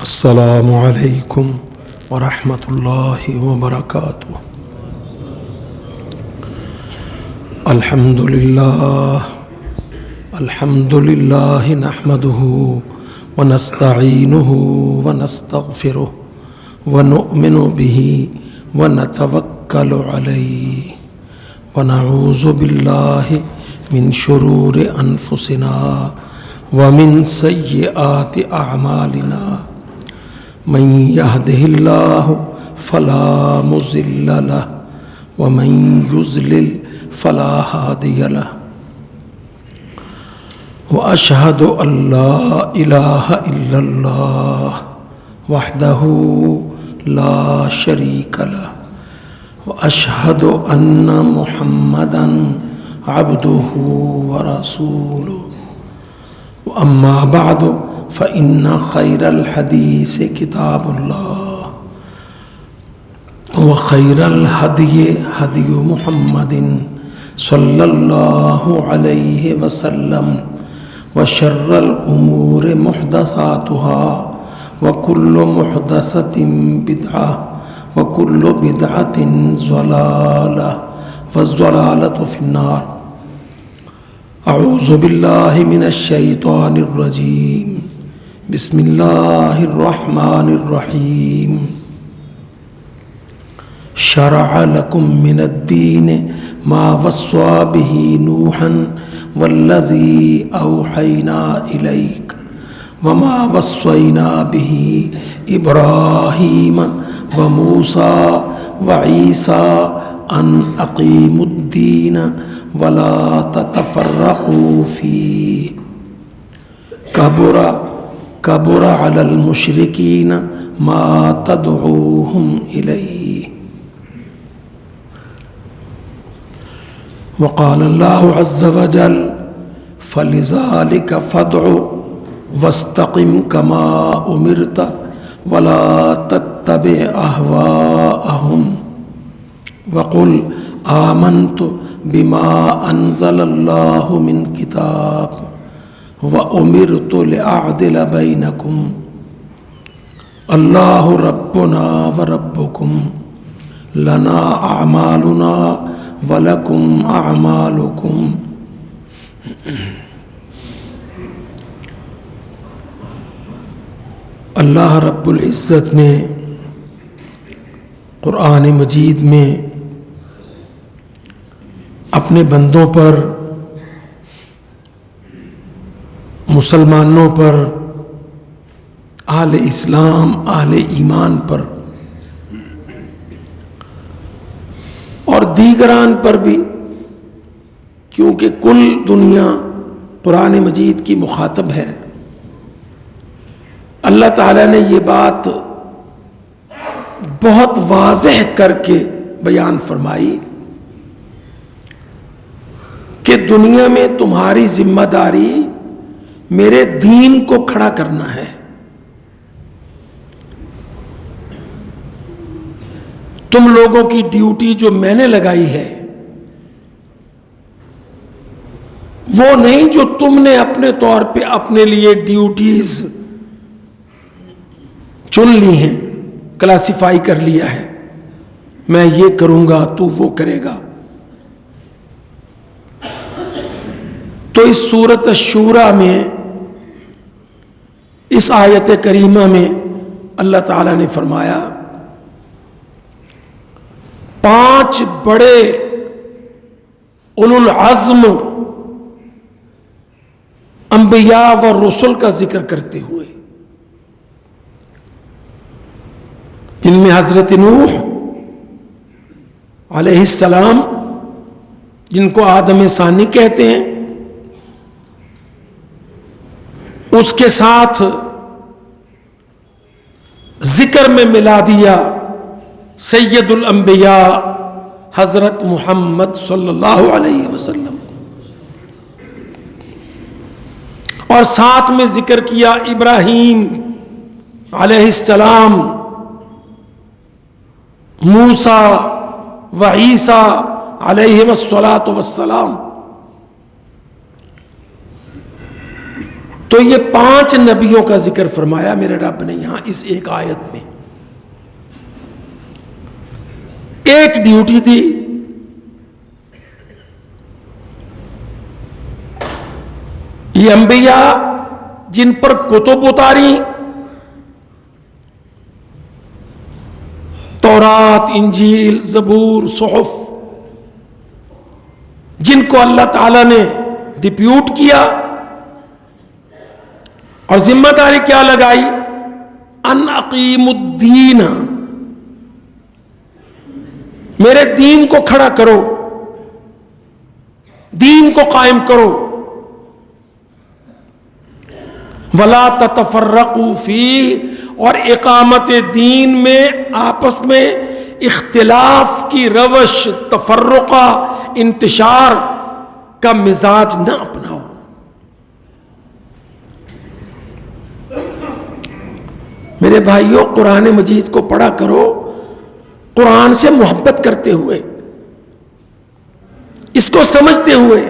السلام علیکم ورحمۃ اللہ وبرکاتہ۔ الحمد للہ نحمدہ ونستعینہ ونستغفرہ ونؤمن بہ ونتوکل علیہ ونعوذ باللہ من شرور انفسنا ومن سیئات اعمالنا من يهده الله فلا مضل له ومن يضلل فلا هادي له وأشهد أن لا إله إلا الله وحده لا شريك له وأشهد أن محمدا عبده ورسوله وأما بعد فإن خير الحديث كتاب الله وخير الهدي هدي محمد صلى الله عليه وسلم وشر الأمور محدثاتها وكل محدثة بدعة وكل بدعة ضلالة والضلالة في النار۔ اعوذ باللہ من الشیطان الرجیم، بسم اللہ الرحمن الرحیم۔ شرع لکم من الدین ما وصى به نوحا والذی اوحینا الیک وما وصینا به ابراہیم وموسیٰ وعیسیٰ ان اقیموا الدین ولا تتفرقوا فیہ کبر علی المشرکین ما تدعوہم الیہ۔ وقال اللہ عز وجل فلذلک فادع واستقم کما امرت ولا تتبع اہواءہم وقل آمنت بما انزل اللہ من کتاب وامرت لأعدل بینکم اللہ ربنا وربکم لنا اعمالنا ولکم اعمالکم۔ اللہ رب العزت نے قرآن مجید میں اپنے بندوں پر، مسلمانوں پر، اہل اسلام، اہل ایمان پر اور دیگران پر بھی، کیونکہ کل دنیا قرآن مجید کی مخاطب ہے، اللہ تعالیٰ نے یہ بات بہت واضح کر کے بیان فرمائی کہ دنیا میں تمہاری ذمہ داری میرے دین کو کھڑا کرنا ہے۔ تم لوگوں کی ڈیوٹی جو میں نے لگائی ہے وہ نہیں جو تم نے اپنے طور پہ اپنے لیے ڈیوٹیز چن لی ہیں، کلاسیفائی کر لیا ہے، میں یہ کروں گا تو وہ کرے گا۔ تو اس سورۃ الشورى میں، اس آیت کریمہ میں اللہ تعالیٰ نے فرمایا 5 بڑے اولو العزم انبیاء و رسل کا ذکر کرتے ہوئے، جن میں حضرت نوح علیہ السلام، جن کو آدم ثانی کہتے ہیں، اس کے ساتھ ذکر میں ملا دیا سید الانبیاء حضرت محمد صلی اللہ علیہ وسلم، اور ساتھ میں ذکر کیا ابراہیم علیہ السلام، موسیٰ وعیسیٰ علیہم الصلاۃ والسلام۔ تو یہ 5 نبیوں کا ذکر فرمایا میرے رب نے یہاں اس ایک آیت میں. ایک ڈیوٹی تھی یہ انبیاء جن پر کتب اتاری، تورات، انجیل، زبور، صحف، جن کو اللہ تعالی نے ڈپیوٹ کیا اور ذمہ داری کیا لگائی، ان اقیم الدین، میرے دین کو کھڑا کرو، دین کو قائم کرو، ولا تتفرقوا فیہ، اور اقامت دین میں آپس میں اختلاف کی روش، تفرقہ، انتشار کا مزاج نہ اپناؤ. میرے بھائیوں، قرآن مجید کو پڑھا کرو قرآن سے محبت کرتے ہوئے، اس کو سمجھتے ہوئے.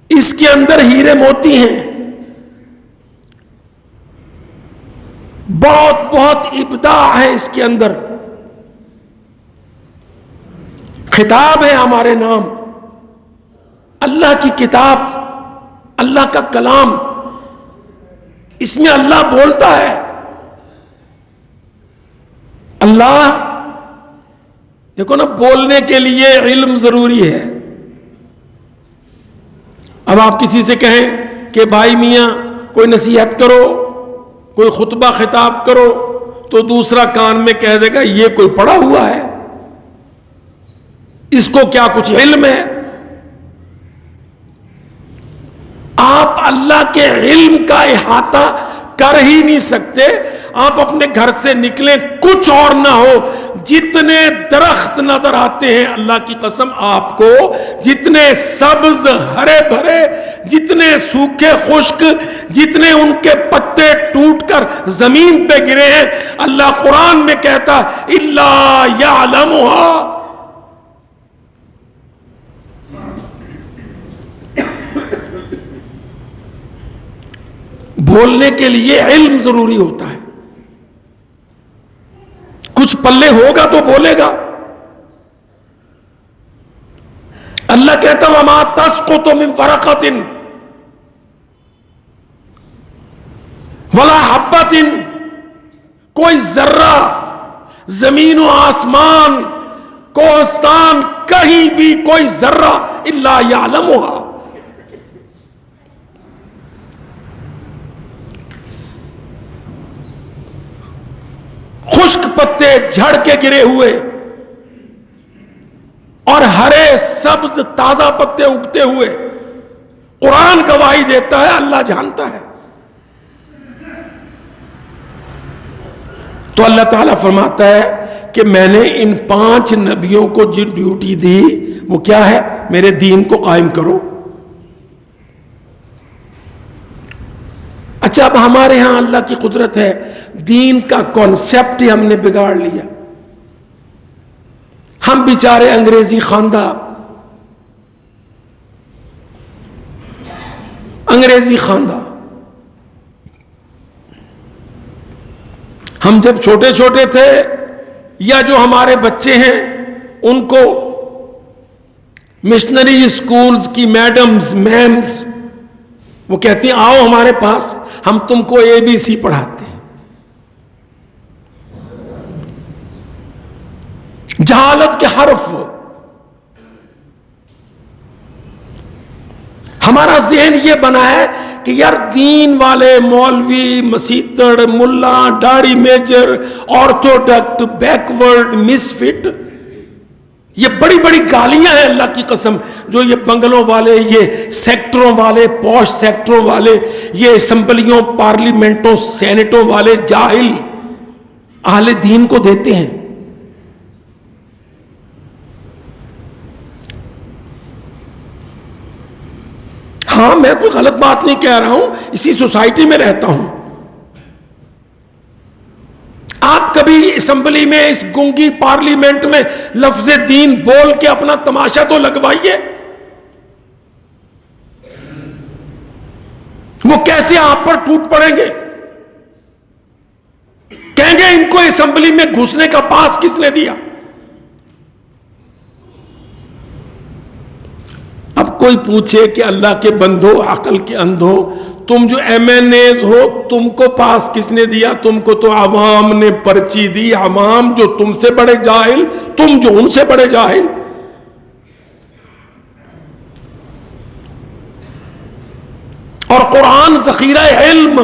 اس کے اندر ہیرے موتی ہیں، بہت بہت ابداع ہے اس کے اندر. خطاب ہے ہمارے نام، اللہ کی کتاب، اللہ کا کلام، اس میں اللہ بولتا ہے. اللہ دیکھو نا، بولنے کے لیے علم ضروری ہے. اب آپ کسی سے کہیں کہ بھائی میاں کوئی نصیحت کرو، کوئی خطبہ خطاب کرو، تو دوسرا کان میں کہہ دے گا یہ کوئی پڑھا ہوا ہے، اس کو کیا کچھ علم ہے. آپ اللہ کے علم کا احاطہ کر ہی نہیں سکتے. آپ اپنے گھر سے نکلیں کچھ اور نہ ہو، جتنے درخت نظر آتے ہیں اللہ کی قسم آپ کو، جتنے سبز ہرے بھرے، جتنے سوکھے خشک، جتنے ان کے پتے ٹوٹ کر زمین پہ گرے ہیں، اللہ قرآن میں کہتا الا یعلمها. بولنے کے لیے علم ضروری ہوتا ہے. کچھ پلے ہوگا تو بولے گا. اللہ کہتا وما تسقط من ورقۃ ولا حبۃ، کوئی ذرہ زمین و آسمان، کوہستان، کہیں بھی کوئی ذرہ الا یعلمها. خشک پتے جھڑ کے گرے ہوئے اور ہرے سبز تازہ پتے اگتے ہوئے، قرآن گواہی دیتا ہے اللہ جانتا ہے. تو اللہ تعالیٰ فرماتا ہے کہ میں نے ان 5 نبیوں کو جو ڈیوٹی دی وہ کیا ہے، میرے دین کو قائم کرو. اچھا، اب ہمارے ہاں اللہ کی قدرت ہے، دین کا کانسیپٹ ہی ہم نے بگاڑ لیا. ہم بیچارے انگریزی خواندہ، ہم جب چھوٹے چھوٹے تھے یا جو ہمارے بچے ہیں ان کو مشنری اسکولز کی میڈمز، میمز، وہ کہتی ہیں آؤ ہمارے پاس، ہم تم کو ABC پڑھاتے ہیں. جہالت کے حرف. ہمارا ذہن یہ بنا ہے کہ یار دین والے مولوی، مسیتڑ، ملا، داڑھی میجر، آرتھوڈکٹ، بیکورڈ، مسفٹ، یہ بڑی بڑی گالیاں ہیں اللہ کی قسم جو یہ بنگلوں والے، یہ سیکٹروں والے، پوش سیکٹروں والے، یہ اسمبلیوں، پارلیمنٹوں، سینٹوں والے جاہل اہل دین کو دیتے ہیں. ہاں، میں کوئی غلط بات نہیں کہہ رہا ہوں، اسی سوسائٹی میں رہتا ہوں. آپ کبھی اسمبلی میں، اس گنگی پارلیمنٹ میں لفظ دین بول کے اپنا تماشا تو لگوائیے. وہ کیسے آپ پر ٹوٹ پڑیں گے؟ کہیں گے ان کو اسمبلی میں گھسنے کا پاس کس نے دیا؟ اب کوئی پوچھے کہ اللہ کے بندو، عقل کے اندھو، تم جو ایم این ایز ہو، تم کو پاس کس نے دیا؟ تم کو تو عوام نے پرچی دی، عوام جو تم سے بڑے جاہل، تم جو ان سے بڑے جاہل۔ اور قرآن ذخیرہ علم،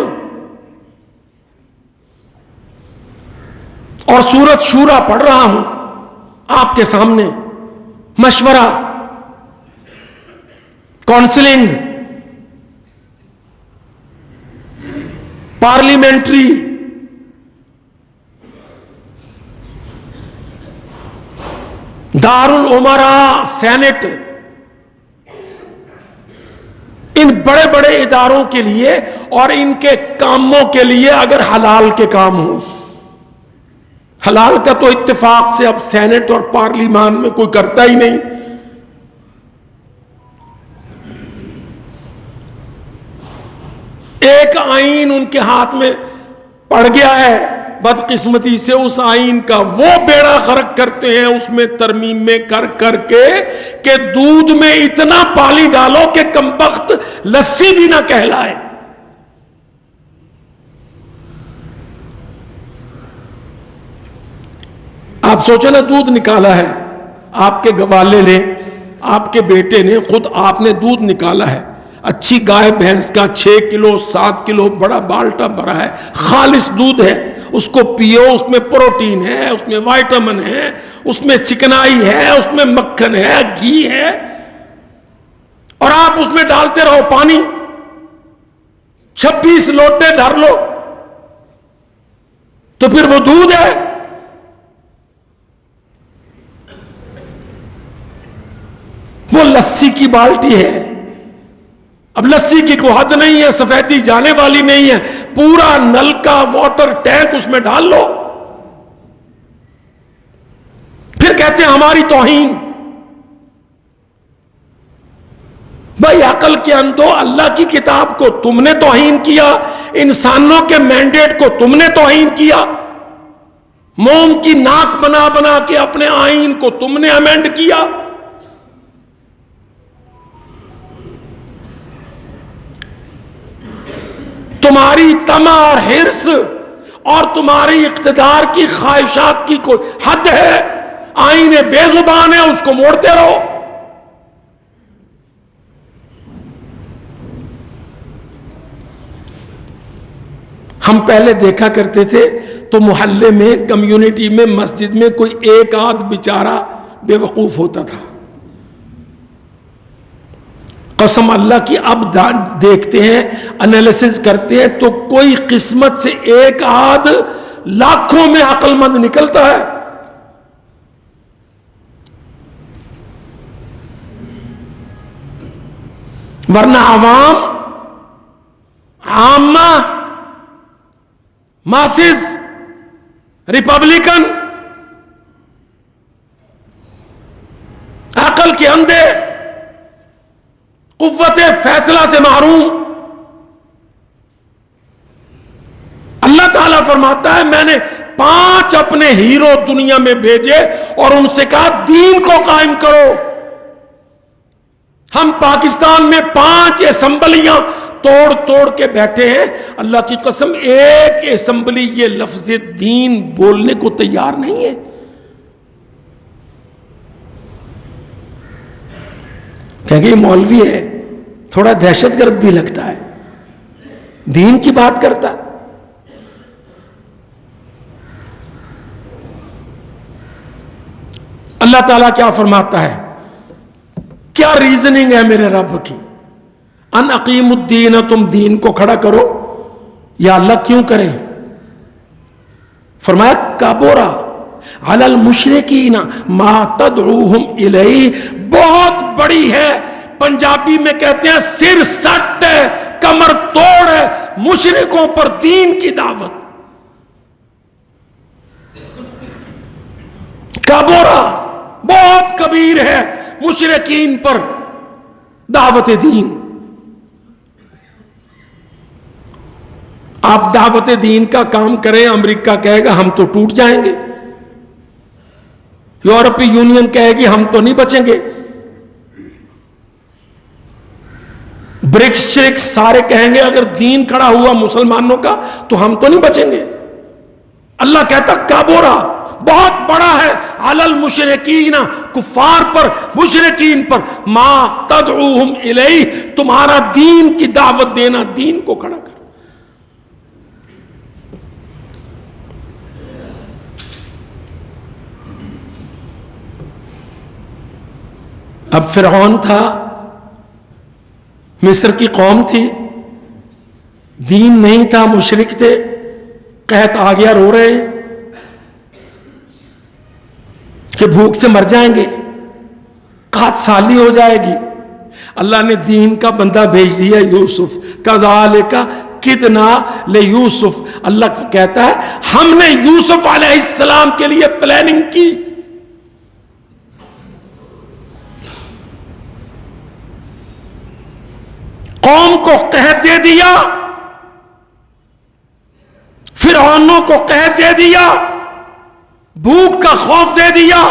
اور سورۃ شورا پڑھ رہا ہوں آپ کے سامنے، مشورہ، کونسلنگ، پارلیمنٹری، دارالعمراء، سینٹ، ان بڑے بڑے اداروں کے لیے اور ان کے کاموں کے لیے اگر حلال کے کام ہوں، حلال کا تو اتفاق سے اب سینٹ اور پارلیمان میں کوئی کرتا ہی نہیں۔ ایک آئین ان کے ہاتھ میں پڑ گیا ہے، بدقسمتی سے اس آئین کا وہ بیڑا غرق کرتے ہیں، اس میں ترمیمیں کر کر کے کہ دودھ میں اتنا پانی ڈالو کہ کمبخت لسی بھی نہ کہلائے۔ آپ سوچو نا، دودھ نکالا ہے، آپ کے گوالے نے، آپ کے بیٹے نے، خود آپ نے دودھ نکالا ہے، اچھی گائے بھینس کا 6 کلو 7 کلو بڑا بالٹا بھرا ہے، خالص دودھ ہے، اس کو پیو، اس میں پروٹین ہے، اس میں وائٹامن ہے، اس میں چکنائی ہے، اس میں مکھن ہے، گھی ہے، اور آپ اس میں ڈالتے رہو پانی، 26 لوٹے دھر لو، تو پھر وہ دودھ ہے؟ وہ لسی کی بالٹی ہے۔ اب لسی کی کوئی حد نہیں ہے، سفیدی جانے والی نہیں ہے، پورا نل کا واٹر ٹینک اس میں ڈال لو، پھر کہتے ہیں ہماری توہین۔ بھائی عقل کے اندھو، اللہ کی کتاب کو تم نے توہین کیا، انسانوں کے مینڈیٹ کو تم نے توہین کیا، موم کی ناک بنا بنا کے اپنے آئین کو تم نے امینڈ کیا۔ تمہاری طمع اور حرص اور تمہاری اقتدار کی خواہشات کی کوئی حد ہے؟ آئین بے زبان ہے، اس کو موڑتے رہو۔ ہم پہلے دیکھا کرتے تھے تو محلے میں، کمیونٹی میں، مسجد میں کوئی ایک آدھ بیچارہ بے وقوف ہوتا تھا، قسم اللہ کی اب دیکھتے ہیں، انالیسز کرتے ہیں تو کوئی قسمت سے ایک آدھ لاکھوں میں عقل مند نکلتا ہے۔ ورنہ عوام، عامہ، ماسز، ریپبلکن، عقل کے اندھے، قوت فیصلہ سے محروم۔ اللہ تعالیٰ فرماتا ہے میں نے 5 اپنے ہیرو دنیا میں بھیجے اور ان سے کہا دین کو قائم کرو۔ ہم پاکستان میں 5 اسمبلیاں توڑ توڑ کے بیٹھے ہیں، اللہ کی قسم ایک اسمبلی یہ لفظ دین بولنے کو تیار نہیں ہے۔ کہیں گے مولوی ہے، تھوڑا دہشت گرد بھی لگتا ہے، دین کی بات کرتا ہے۔ اللہ تعالیٰ کیا فرماتا ہے، کیا ریزننگ ہے میرے رب کی؟ ان اقیم الدین، تم دین کو کھڑا کرو۔ یا اللہ کیوں کریں؟ فرمایا کبرا علی المشرکین ما تدعوہم الیہ، بہت بڑی ہے، پنجابی میں کہتے ہیں سر سٹ ہے، کمر توڑ ہے مشرکوں پر دین کی دعوت۔ کبرا، بہت کبیر ہے مشرکین پر دعوت دین۔ آپ دعوت دین کا کام کریں، امریکہ کہے گا ہم تو ٹوٹ جائیں گے، یورپی یونین کہے گی ہم تو نہیں بچیں گے، برکس سارے کہیں گے اگر دین کھڑا ہوا مسلمانوں کا تو ہم تو نہیں بچیں گے۔ اللہ کہتا کبرا بہت بڑا ہے علی المشرکین، کفار پر، مشرکین پر، ما تدعوہم الیہ، تمہارا دین کی دعوت دینا، دین کو کھڑا کر۔ اب فرعون تھا، مصر کی قوم تھی، دین نہیں تھا، مشرک تھے، قحط آ گیا، رو رہے کہ بھوک سے مر جائیں گے، قحط سالی ہو جائے گی۔ اللہ نے دین کا بندہ بھیج دیا یوسف، کذالک کدنا لیوسف، اللہ کہتا ہے ہم نے یوسف علیہ السلام کے لیے پلاننگ کی۔ قوم کو قحط دے دیا، فرعونوں کو قحط دے دیا، بھوک کا خوف دے دیا،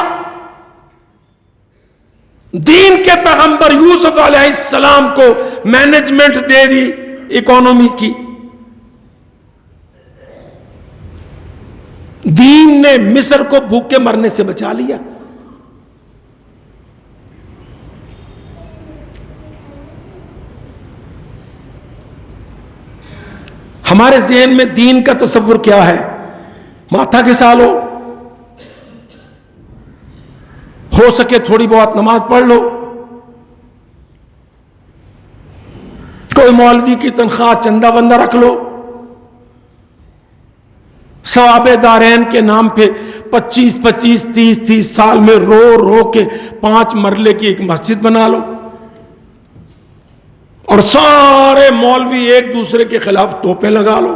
دین کے پیغمبر یوسف علیہ السلام کو مینجمنٹ دے دی اکانومی کی۔ دین نے مصر کو بھوکے مرنے سے بچا لیا۔ ہمارے ذہن میں دین کا تصور کیا ہے؟ ماتھا گھسا لو، ہو سکے تھوڑی بہت نماز پڑھ لو، کوئی مولوی کی تنخواہ چندہ بندہ رکھ لو، ثواب دارین کے نام پہ 25 30 سال میں رو رو کے 5 مرلے کی ایک مسجد بنا لو، اور سارے مولوی ایک دوسرے کے خلاف توپیں لگا لو،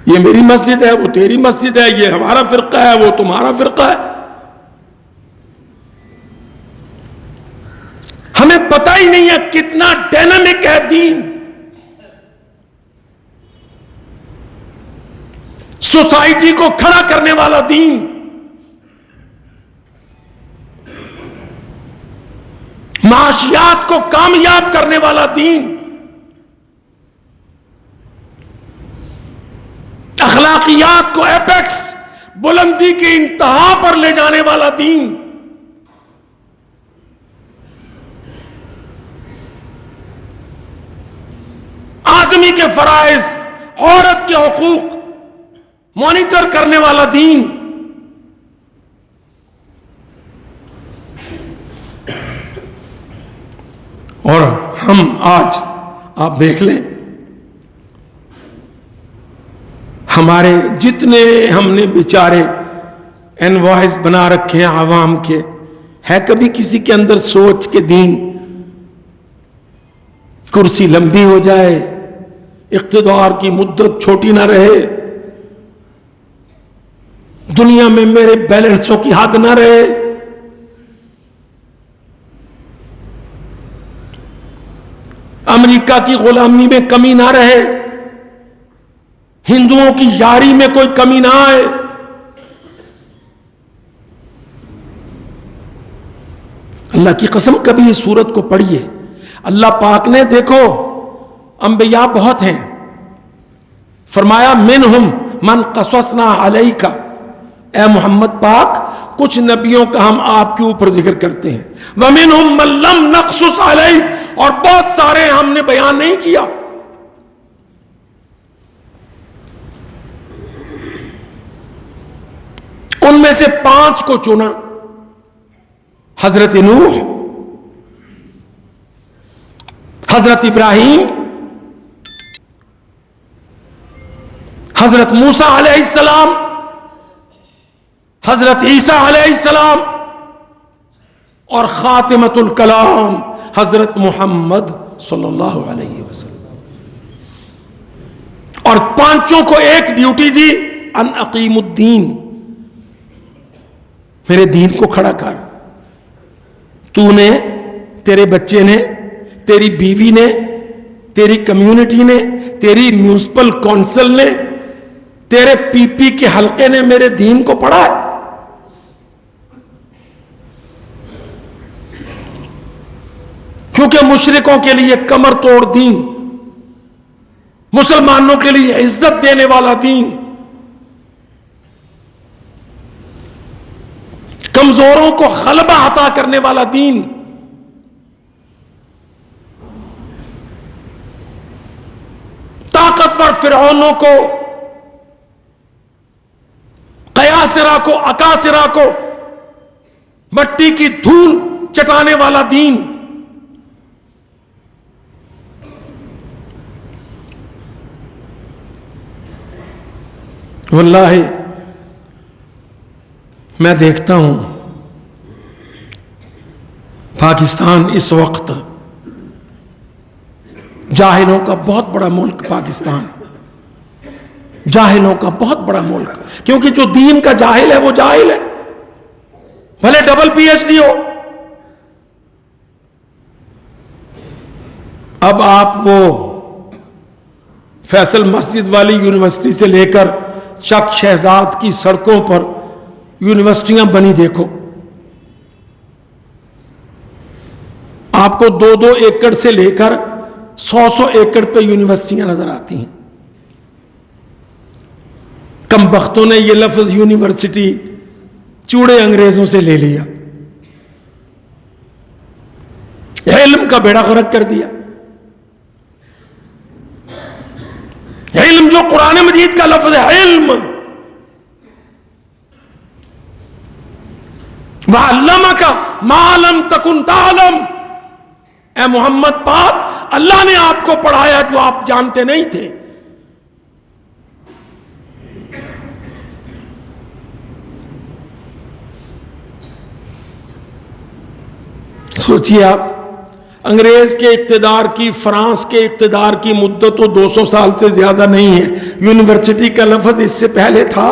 یہ میری مسجد ہے، وہ تیری مسجد ہے، یہ ہمارا فرقہ ہے، وہ تمہارا فرقہ ہے۔ ہمیں پتہ ہی نہیں ہے کتنا ڈائنامک ہے دین۔ سوسائٹی کو کھڑا کرنے والا دین، معاشیات کو کامیاب کرنے والا دین، اخلاقیات کو ایپیکس، بلندی کی انتہا پر لے جانے والا دین۔ آدمی کے فرائض، عورت کے حقوق مانیٹر کرنے والا دین۔ اور ہم آج آپ دیکھ لیں، ہمارے جتنے ہم نے بیچارے انوائس بنا رکھے ہیں عوام کے، ہے کبھی کسی کے اندر سوچ کے دین؟ کرسی لمبی ہو جائے، اقتدار کی مدت چھوٹی نہ رہے، دنیا میں میرے بیلنسوں کی حد نہ رہے، امریکہ کی غلامی میں کمی نہ رہے، ہندوؤں کی یاری میں کوئی کمی نہ آئے۔ اللہ کی قسم کبھی اس سورت کو پڑھیے، اللہ پاک نے دیکھو انبیاء بہت ہیں، فرمایا منہم من قصصنا علیک، اے محمد پاک کچھ نبیوں کا ہم آپ کے اوپر ذکر کرتے ہیں، ومنہم من لم نقصص علیک، اور بہت سارے ہم نے بیان نہیں کیا۔ ان میں سے 5 کو چنا، حضرت نوح، حضرت ابراہیم، حضرت موسیٰ علیہ السلام، حضرت عیسیٰ علیہ السلام، اور خاتمۃ الکلام حضرت محمد صلی اللہ علیہ وسلم۔ اور 5 کو ایک ڈیوٹی دی، ان اقیم الدین، میرے دین کو کھڑا کر۔ تو نے، تیرے بچے نے، تیری بیوی نے، تیری کمیونٹی نے, تیری میونسپل کونسل نے, تیرے پی پی کے حلقے نے میرے دین کو پڑھا ہے؟ کیونکہ مشرکوں کے لیے کمر توڑ دین, مسلمانوں کے لیے عزت دینے والا دین, کمزوروں کو غلبہ عطا کرنے والا دین, طاقتور فرعونوں کو, قیاسرہ کو, اکاسرہ کو مٹی کی دھول چٹانے والا دین. واللہ میں دیکھتا ہوں پاکستان اس وقت جاہلوں کا بہت بڑا ملک, پاکستان جاہلوں کا بہت بڑا ملک, کیونکہ جو دین کا جاہل ہے وہ جاہل ہے, بھلے ڈبل پی ایچ ڈی ہو. اب آپ وہ فیصل مسجد والی یونیورسٹی سے لے کر چک شہزاد کی سڑکوں پر یونیورسٹیاں بنی دیکھو, آپ کو 2-2 ایکڑ سے لے کر 100 ایکڑ پہ یونیورسٹیاں نظر آتی ہیں. کم بختوں نے یہ لفظ یونیورسٹی چوڑے انگریزوں سے لے لیا, علم کا بیڑا غرق کر دیا. علم جو قرآن مجید کا لفظ ہے, علم, وَعَلَّمَكَ مَا لَمْ تَكُنْ تَعْلَمْ, اے محمد پاک اللہ نے آپ کو پڑھایا جو آپ جانتے نہیں تھے. سوچئے آپ, انگریز کے اقتدار کی, فرانس کے اقتدار کی مدت تو 200 سال سے زیادہ نہیں ہے. یونیورسٹی کا لفظ اس سے پہلے تھا.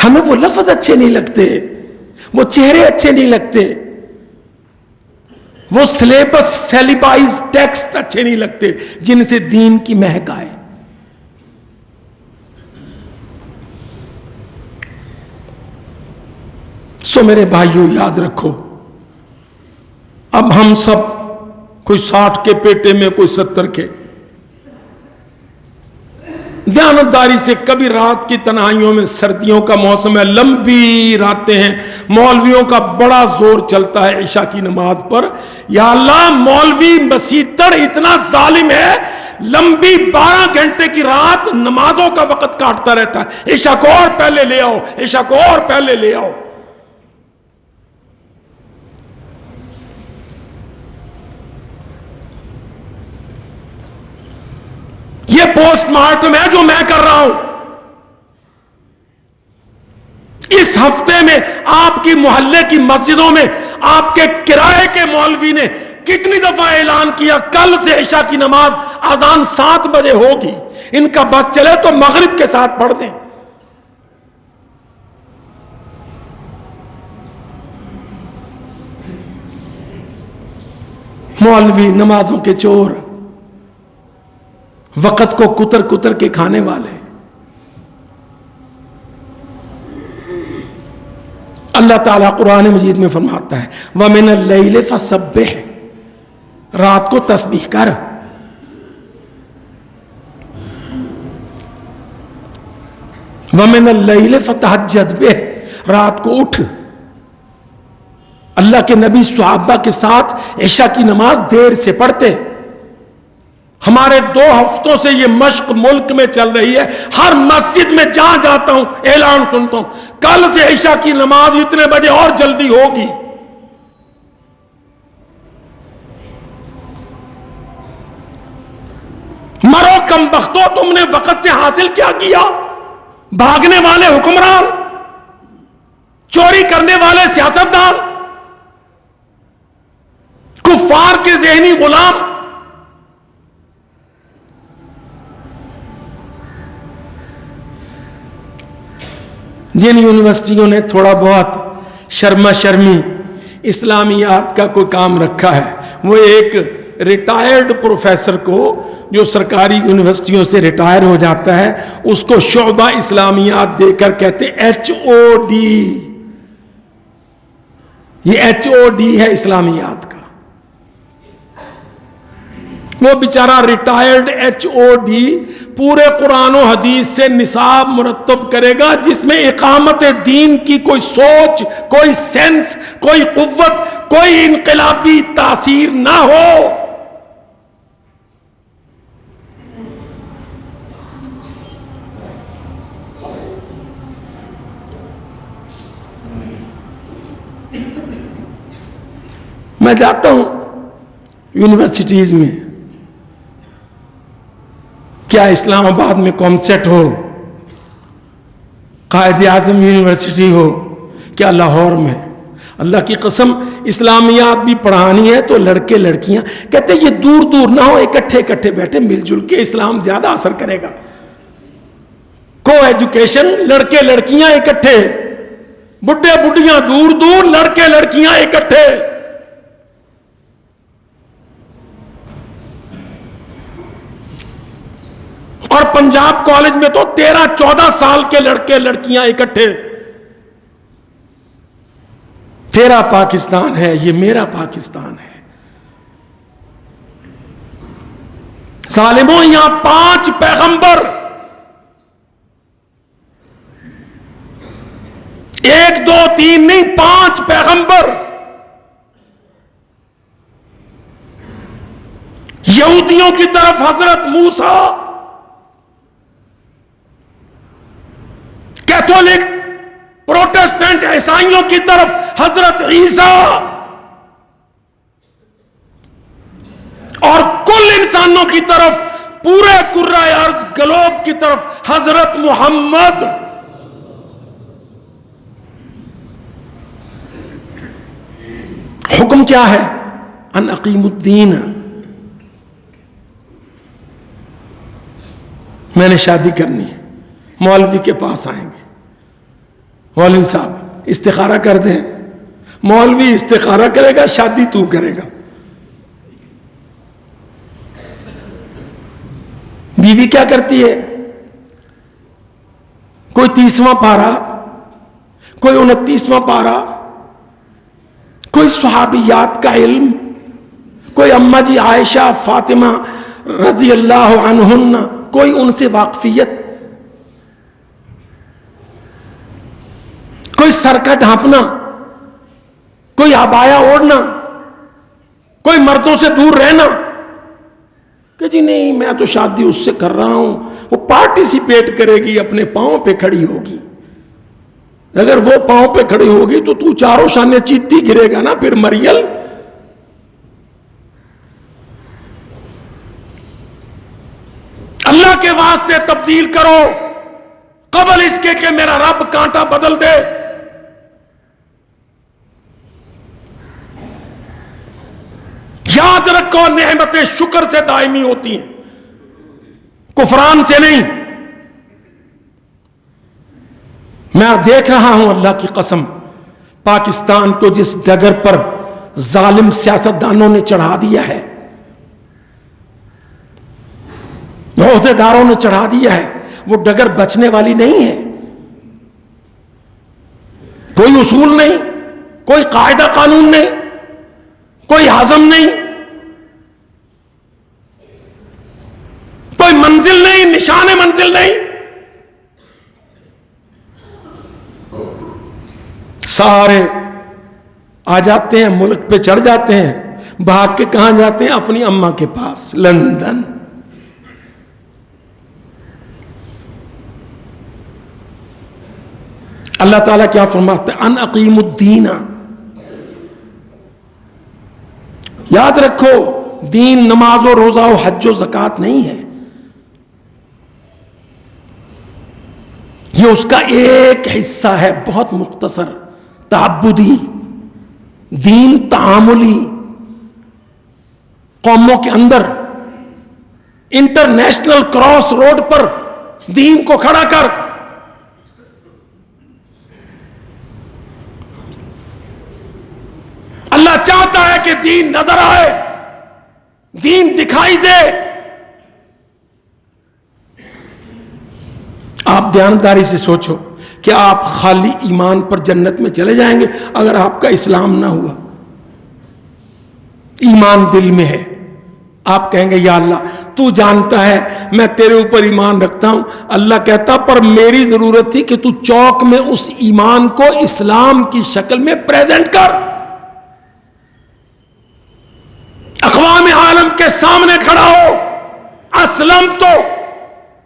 ہمیں وہ لفظ اچھے نہیں لگتے, وہ چہرے اچھے نہیں لگتے, وہ سلیبس سیلیبائز ٹیکسٹ اچھے نہیں لگتے جن سے دین کی مہک آئے. سو میرے بھائیوں یاد رکھو, اب ہم سب کوئی 60 کے پیٹے میں, کوئی 70 کے, دیانتداری سے کبھی رات کی تنہائیوں میں, سردیوں کا موسم ہے, لمبی راتیں ہیں, مولویوں کا بڑا زور چلتا ہے عشاء کی نماز پر. یا اللہ مولوی مسیتڑ اتنا ظالم ہے, لمبی 12 گھنٹے کی رات نمازوں کا وقت کاٹتا رہتا ہے. عشاء کو اور پہلے لے آؤ, عشاء کو اور پہلے لے آؤ. یہ پوسٹ مارٹم ہے جو میں کر رہا ہوں. اس ہفتے میں آپ کی محلے کی مسجدوں میں آپ کے کرائے کے مولوی نے کتنی دفعہ اعلان کیا کل سے عشاء کی نماز اذان 7 بجے ہوگی, ان کا بس چلے تو مغرب کے ساتھ پڑھ دیں. مولوی نمازوں کے چور, وقت کو کتر کتر کے کھانے والے. اللہ تعالیٰ قرآن مجید میں فرماتا ہے وَمِنَ اللَّيْلِ فَسَبِّحْ, رات کو تسبیح کر. وَمِنَ اللَّيْلِ فَتَهَجَّدْ بِهِ, رات کو اٹھ. اللہ کے نبی صحابہ کے ساتھ عشاء کی نماز دیر سے پڑھتے. ہمارے 2 ہفتوں سے یہ مشق ملک میں چل رہی ہے. ہر مسجد میں جہاں جاتا ہوں اعلان سنتا ہوں کل سے عشاء کی نماز اتنے بجے اور جلدی ہوگی. مرو کم بختو, تم نے وقت سے حاصل کیا کیا؟ بھاگنے والے حکمران, چوری کرنے والے سیاستدان, کفار کے ذہنی غلام. جن یونیورسٹیوں نے تھوڑا بہت شرما شرمی اسلامیات کا کوئی کام رکھا ہے، وہ ایک ریٹائرڈ پروفیسر کو جو سرکاری یونیورسٹیوں سے ریٹائر ہو جاتا ہے اس کو شعبہ اسلامیات دے کر کہتے HOD. یہ HOD ہے اسلامیات کا. وہ بیچارہ ریٹائرڈ HOD پورے قرآن و حدیث سے نصاب مرتب کرے گا جس میں اقامت دین کی کوئی سوچ، کوئی سینس، کوئی قوت، کوئی انقلابی تاثیر نہ ہو. میں جاتا ہوں یونیورسٹیز میں، کیا اسلام آباد میں کامسیٹ ہو، قائد اعظم یونیورسٹی ہو، کیا لاہور میں، اللہ کی قسم اسلامیات بھی پڑھانی ہے تو لڑکے لڑکیاں کہتے ہیں یہ دور دور نہ ہو، اکٹھے اکٹھے بیٹھے مل جل کے اسلام زیادہ اثر کرے گا. کو ایجوکیشن، لڑکے لڑکیاں اکٹھے، بڈھے بڈھیاں دور دور، لڑکے لڑکیاں اکٹھے. اور پنجاب کالج میں تو 13-14 سال کے لڑکے لڑکیاں اکٹھے. تیرا پاکستان ہے، یہ میرا پاکستان ہے. ظالموں، یہاں 5 پیغمبر، 1 2 3 نہیں، 5 پیغمبر. یہودیوں کی طرف حضرت موسیٰ، کیتھولک پروٹسٹنٹ عیسائیوں کی طرف حضرت عیسیٰ، اور کل انسانوں کی طرف، پورے کرۂ ارض گلوب کی طرف حضرت محمد. حکم کیا ہے؟ ان اقیم الدین. میں نے شادی کرنی ہے، مولوی کے پاس آئیں گے، مولوی صاحب استخارہ کر دیں. مولوی استخارہ کرے گا، شادی تو کرے گا. بیوی کیا کرتی ہے؟ کوئی 30واں پارہ، کوئی 29واں پارہ، کوئی صحابیات کا علم، کوئی اماں جی عائشہ فاطمہ رضی اللہ عنہن، کوئی ان سے واقفیت، کوئی سر کا ڈھانپنا، کوئی عبایا اوڑھنا، کوئی مردوں سے دور رہنا کہ جی نہیں میں تو شادی اس سے کر رہا ہوں، وہ پارٹیسپیٹ کرے گی، اپنے پاؤں پہ کھڑی ہوگی. اگر وہ پاؤں پہ کھڑی ہوگی تو تو چاروں شانے چیتی گرے گا نا پھر مریل. اللہ کے واسطے تبدیل کرو قبل اس کے کہ میرا رب کانٹا بدل دے. یاد رکھو نعمتیں شکر سے دائمی ہوتی ہیں، کفران سے نہیں. میں دیکھ رہا ہوں اللہ کی قسم پاکستان کو جس ڈگر پر ظالم سیاستدانوں نے چڑھا دیا ہے، عہدے داروں نے چڑھا دیا ہے، وہ ڈگر بچنے والی نہیں ہے. کوئی اصول نہیں، کوئی قاعدہ قانون نہیں، کوئی عزم نہیں، کوئی منزل نہیں، نشان منزل نہیں. سارے آ جاتے ہیں، ملک پہ چڑھ جاتے ہیں، بھاگ کے کہاں جاتے ہیں؟ اپنی اماں کے پاس، لندن. اللہ تعالیٰ کیا فرماتے ہیں؟ ان اقیم الدین. یاد رکھو دین نماز و روزہ و حج و زکوٰۃ نہیں ہے، یہ اس کا ایک حصہ ہے بہت مختصر، تعبدی. دین تعاملی، قوموں کے اندر انٹرنیشنل کراس روڈ پر دین کو کھڑا کر یہ دین نظر آئے، دین دکھائی دے، آپ دیانتداری سے سوچو کہ آپ خالی ایمان پر جنت میں چلے جائیں گے اگر آپ کا اسلام نہ ہوا؟ ایمان دل میں ہے، آپ کہیں گے یا اللہ تو جانتا ہے میں تیرے اوپر ایمان رکھتا ہوں. اللہ کہتا پر میری ضرورت تھی کہ تو چوک میں اس ایمان کو اسلام کی شکل میں پریزنٹ کر، اقوام عالم کے سامنے کھڑا ہو، اسلم تو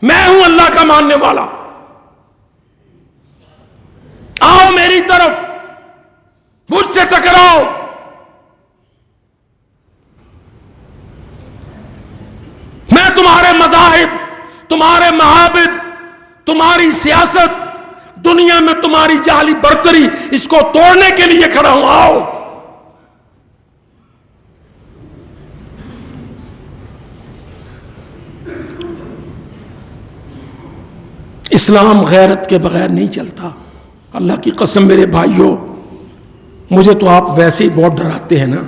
میں ہوں اللہ کا ماننے والا، آؤ میری طرف، مجھ سے ٹکراؤ. میں تمہارے مذاہب، تمہارے معابد، تمہاری سیاست، دنیا میں تمہاری جعلی برتری، اس کو توڑنے کے لیے کھڑا ہوں، آؤ. اسلام غیرت کے بغیر نہیں چلتا. اللہ کی قسم میرے بھائیوں، مجھے تو آپ ویسے ہی بہت ڈراتے ہیں نا.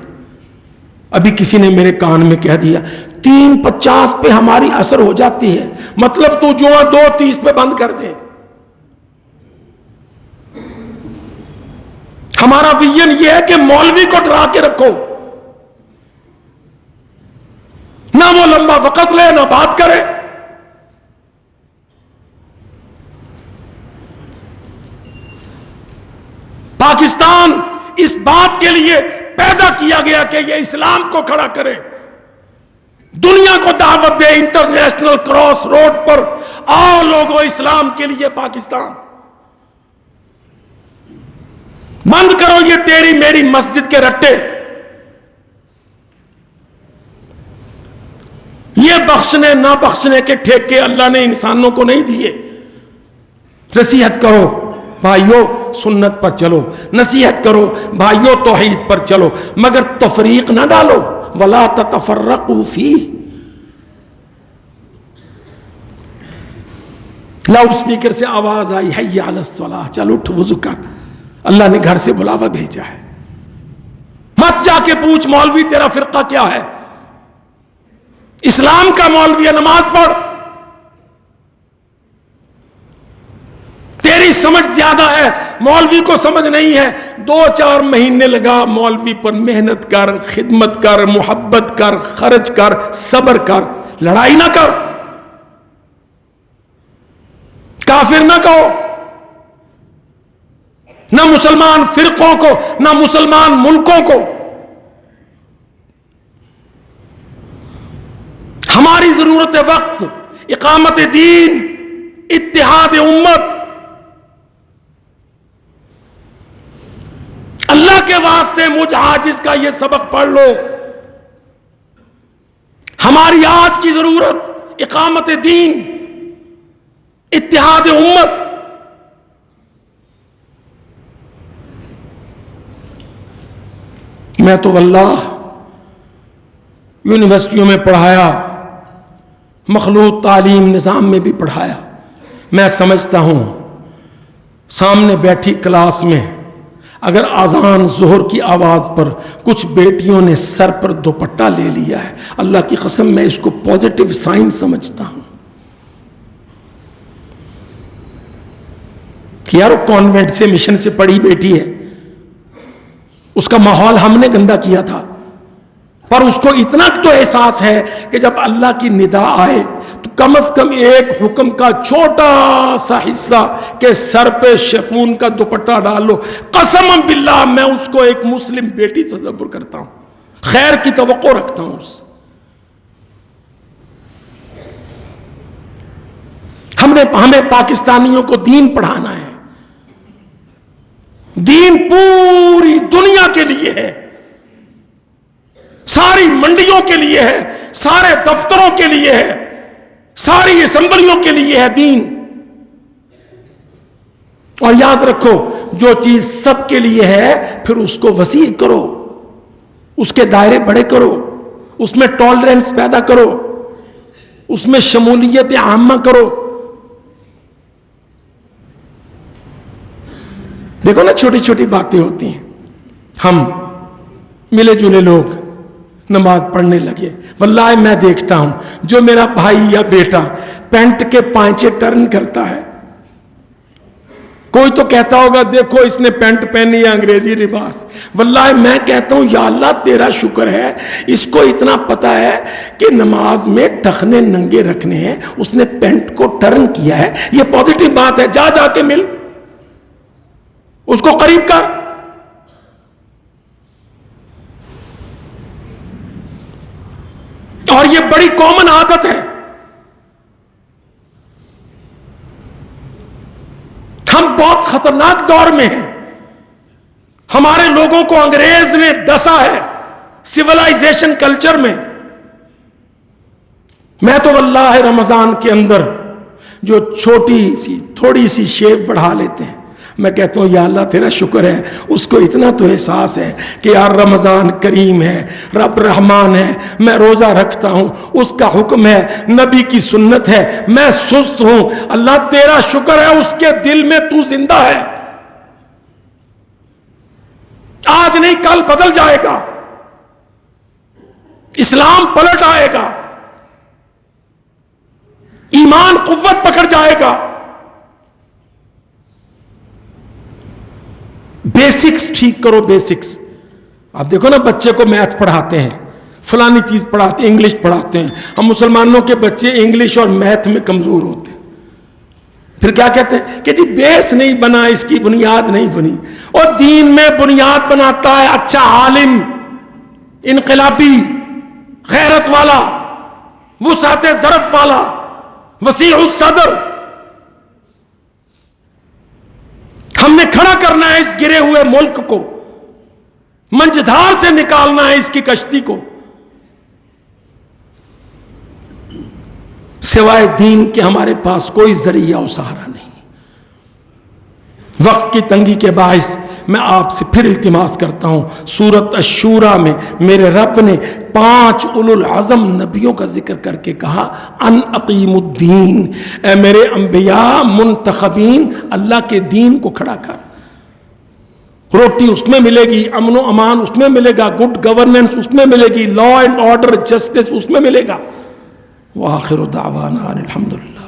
ابھی کسی نے میرے کان میں کہہ دیا 3:50 پہ ہماری اثر ہو جاتی ہے، مطلب تو جمعہ 2:30 پہ بند کر دے. ہمارا ویژن یہ ہے کہ مولوی کو ڈرا کے رکھو، نہ وہ لمبا وقت لے نہ بات کرے. پاکستان اس بات کے لیے پیدا کیا گیا کہ یہ اسلام کو کھڑا کرے، دنیا کو دعوت دے انٹرنیشنل کراس روڈ پر، آؤ لوگوں اسلام کے لیے پاکستان. بند کرو یہ تیری میری مسجد کے رٹے. یہ بخشنے نہ بخشنے کے ٹھیکے اللہ نے انسانوں کو نہیں دیے. نصیحت کرو بھائیو سنت پر چلو، نصیحت کرو بھائیو توحید پر چلو، مگر تفریق نہ ڈالو. وَلَا تَتَفَرَّقُوا فِيهِ. لاؤڈ سپیکر سے آواز آئی حی علی الصلاۃ، چل اٹھ وضو کر، اللہ نے گھر سے بلاوا بھیجا ہے. مت جا کے پوچھ مولوی تیرا فرقہ کیا ہے، اسلام کا مولوی ہے، نماز پڑھ. تیری سمجھ زیادہ ہے، مولوی کو سمجھ نہیں ہے. 2-4 مہینے لگا مولوی پر، محنت کر، خدمت کر، محبت کر، خرچ کر، صبر کر، لڑائی نہ کر. کافر نہ کہو، نہ مسلمان فرقوں کو، نہ مسلمان ملکوں کو. ہماری ضرورت وقت، اقامت دین، اتحاد امت. اللہ کے واسطے مجھ عاجز کا یہ سبق پڑھ لو. ہماری آج کی ضرورت اقامت دین، اتحاد امت. میں تو واللہ یونیورسٹیوں میں پڑھایا، مخلوط تعلیم نظام میں بھی پڑھایا. میں سمجھتا ہوں سامنے بیٹھی کلاس میں اگر اذان ظہر کی آواز پر کچھ بیٹیوں نے سر پر دوپٹہ لے لیا ہے، اللہ کی قسم میں اس کو پازیٹیو سائن سمجھتا ہوں. کہ یار وہ کانوینٹ سے مشن سے پڑھی بیٹی ہے، اس کا ماحول ہم نے گندا کیا تھا، پر اس کو اتنا تو احساس ہے کہ جب اللہ کی ندا آئے تو کم از کم ایک حکم کا چھوٹا سا حصہ کہ سر پہ شیفون کا دوپٹہ ڈالو. قسم باللہ میں اس کو ایک مسلم بیٹی تصور کرتا ہوں، خیر کی توقع رکھتا ہوں اس سے. ہمیں پاکستانیوں کو دین پڑھانا ہے. دین پوری دنیا کے لیے ہے، ساری منڈیوں کے لیے ہے، سارے دفتروں کے لیے ہے، ساری اسمبلیوں کے لیے ہے دین. اور یاد رکھو جو چیز سب کے لیے ہے پھر اس کو وسیع کرو، اس کے دائرے بڑے کرو، اس میں ٹالرنس پیدا کرو، اس میں شمولیت عامہ کرو. دیکھو نا چھوٹی چھوٹی باتیں ہوتی ہیں. ہم ملے جلے لوگ نماز پڑھنے لگے. واللہ میں دیکھتا ہوں جو میرا بھائی یا بیٹا پینٹ کے پائچے ٹرن کرتا ہے, کوئی تو کہتا ہوگا دیکھو اس نے پینٹ پہنی ہے انگریزی لباس. واللہ میں کہتا ہوں یا اللہ تیرا شکر ہے, اس کو اتنا پتا ہے کہ نماز میں ٹخنے ننگے رکھنے ہیں, اس نے پینٹ کو ٹرن کیا ہے. یہ پازیٹیو بات ہے. جا جا کے مل, اس کو قریب کر. اور یہ بڑی کامن عادت ہے. ہم بہت خطرناک دور میں ہیں. ہمارے لوگوں کو انگریز نے ڈسا ہے سیولائزیشن کلچر میں. میں تو واللہ رمضان کے اندر جو چھوٹی سی تھوڑی سی شیو بڑھا لیتے ہیں, میں کہتا ہوں یا اللہ تیرا شکر ہے, اس کو اتنا تو احساس ہے کہ یار رمضان کریم ہے, رب رحمان ہے, میں روزہ رکھتا ہوں, اس کا حکم ہے, نبی کی سنت ہے, میں سست ہوں, اللہ تیرا شکر ہے اس کے دل میں تو زندہ ہے. آج نہیں کل بدل جائے گا, اسلام پلٹ آئے گا, ایمان قوت پکڑ جائے گا. بیسکس ٹھیک کرو, بیسکس. آپ دیکھو نا بچے کو میتھ پڑھاتے ہیں, فلانی چیز پڑھاتے ہیں, انگلش پڑھاتے ہیں. ہم مسلمانوں کے بچے انگلش اور میتھ میں کمزور ہوتے ہیں. پھر کیا کہتے ہیں کہ جی بیس نہیں بنا, اس کی بنیاد نہیں بنی. اور دین میں بنیاد بناتا ہے اچھا عالم, انقلابی, غیرت والا, وسعت ظرف والا, وسیع الصدر. ہم نے کھڑا کرنا ہے اس گرے ہوئے ملک کو, منجدھار سے نکالنا ہے اس کی کشتی کو. سوائے دین کے ہمارے پاس کوئی ذریعہ و سہارا نہیں. وقت کی تنگی کے باعث میں آپ سے پھر التماس کرتا ہوں, سورۃ الشورى میں میرے رب نے 5 اولو العزم نبیوں کا ذکر کر کے کہا ان اقیم الدین, اے میرے انبیاء منتخبین, اللہ کے دین کو کھڑا کر. روٹی اس میں ملے گی, امن و امان اس میں ملے گا, گڈ گورننس اس میں ملے گی, لا اینڈ آرڈر جسٹس اس میں ملے گا. وآخر دعوانا الحمدللہ.